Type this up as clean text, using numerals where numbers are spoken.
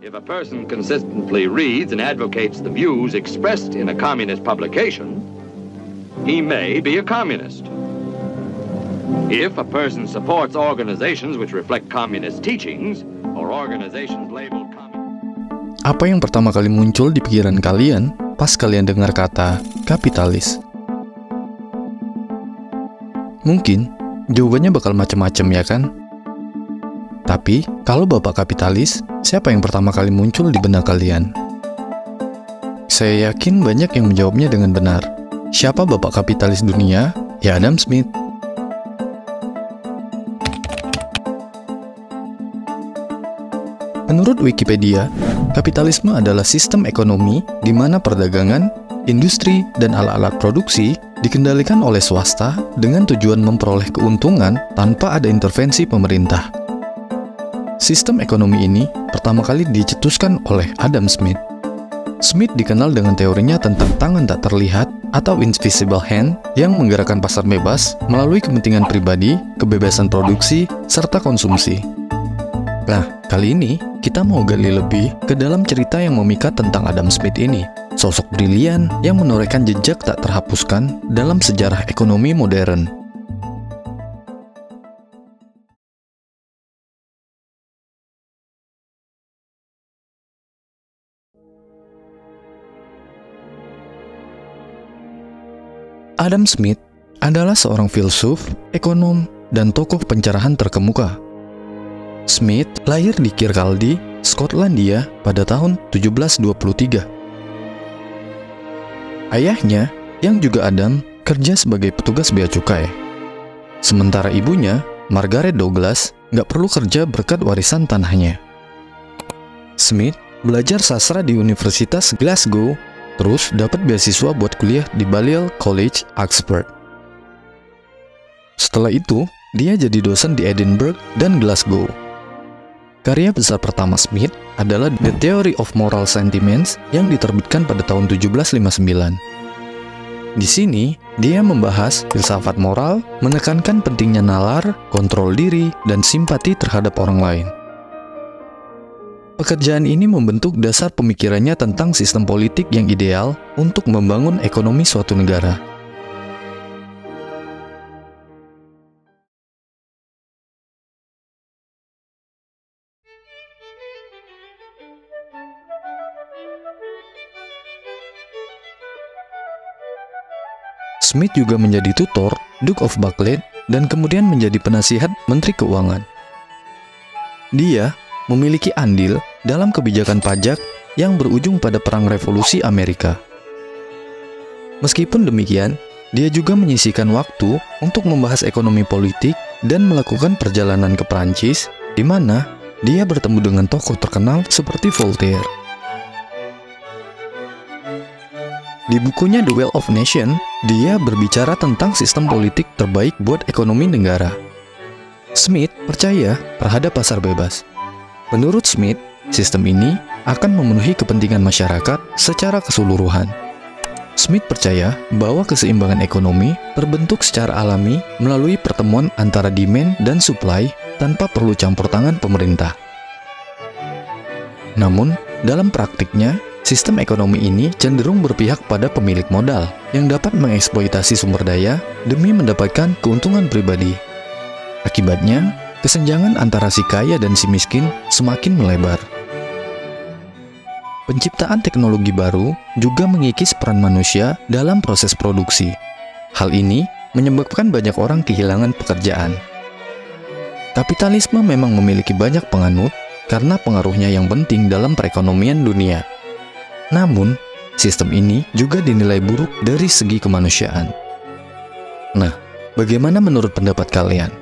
If a person consistently reads and advocates the views expressed in a communist publication, he may be a communist. If a person supports organizations which reflect communist teachings or organizations labeled communist. Apa yang pertama kali muncul di pikiran kalian pas kalian dengar kata kapitalis? Mungkin jawabannya bakal macam-macam ya kan? Tapi, kalau Bapak kapitalis, siapa yang pertama kali muncul di benak kalian? Saya yakin banyak yang menjawabnya dengan benar. Siapa Bapak kapitalis dunia? Ya Adam Smith. Menurut Wikipedia, kapitalisme adalah sistem ekonomi di mana perdagangan, industri, dan alat-alat produksi dikendalikan oleh swasta dengan tujuan memperoleh keuntungan tanpa ada intervensi pemerintah. Sistem ekonomi ini pertama kali dicetuskan oleh Adam Smith. Smith dikenal dengan teorinya tentang tangan tak terlihat atau invisible hand yang menggerakkan pasar bebas melalui kepentingan pribadi, kebebasan produksi, serta konsumsi. Nah, kali ini kita mau gali lebih ke dalam cerita yang memikat tentang Adam Smith ini, sosok brilian yang menorehkan jejak tak terhapuskan dalam sejarah ekonomi modern. Adam Smith adalah seorang filsuf, ekonom, dan tokoh pencerahan terkemuka. Smith lahir di Kirkcaldy, Skotlandia pada tahun 1723. Ayahnya, yang juga Adam, kerja sebagai petugas bea cukai. Sementara ibunya, Margaret Douglas, nggak perlu kerja berkat warisan tanahnya. Smith belajar sastra di Universitas Glasgow, terus dapat beasiswa buat kuliah di Balliol College, Oxford. Setelah itu, dia jadi dosen di Edinburgh dan Glasgow. Karya besar pertama Smith adalah The Theory of Moral Sentiments yang diterbitkan pada tahun 1759. Di sini, dia membahas filsafat moral, menekankan pentingnya nalar, kontrol diri, dan simpati terhadap orang lain. Pekerjaan ini membentuk dasar pemikirannya tentang sistem politik yang ideal untuk membangun ekonomi suatu negara. Smith juga menjadi tutor Duke of Buccleuch dan kemudian menjadi penasihat Menteri Keuangan. Dia memiliki andil dalam kebijakan pajak yang berujung pada Perang Revolusi Amerika. Meskipun demikian, dia juga menyisihkan waktu untuk membahas ekonomi politik dan melakukan perjalanan ke Perancis, di mana dia bertemu dengan tokoh terkenal seperti Voltaire. Di bukunya The Wealth of Nations, dia berbicara tentang sistem politik terbaik buat ekonomi negara. Smith percaya terhadap pasar bebas. Menurut Smith, sistem ini akan memenuhi kepentingan masyarakat secara keseluruhan. Smith percaya bahwa keseimbangan ekonomi terbentuk secara alami melalui pertemuan antara demand dan supply tanpa perlu campur tangan pemerintah. Namun, dalam praktiknya, sistem ekonomi ini cenderung berpihak pada pemilik modal yang dapat mengeksploitasi sumber daya demi mendapatkan keuntungan pribadi. Akibatnya, kesenjangan antara si kaya dan si miskin semakin melebar. Penciptaan teknologi baru juga mengikis peran manusia dalam proses produksi. Hal ini menyebabkan banyak orang kehilangan pekerjaan. Kapitalisme memang memiliki banyak penganut karena pengaruhnya yang penting dalam perekonomian dunia. Namun, sistem ini juga dinilai buruk dari segi kemanusiaan. Nah, bagaimana menurut pendapat kalian?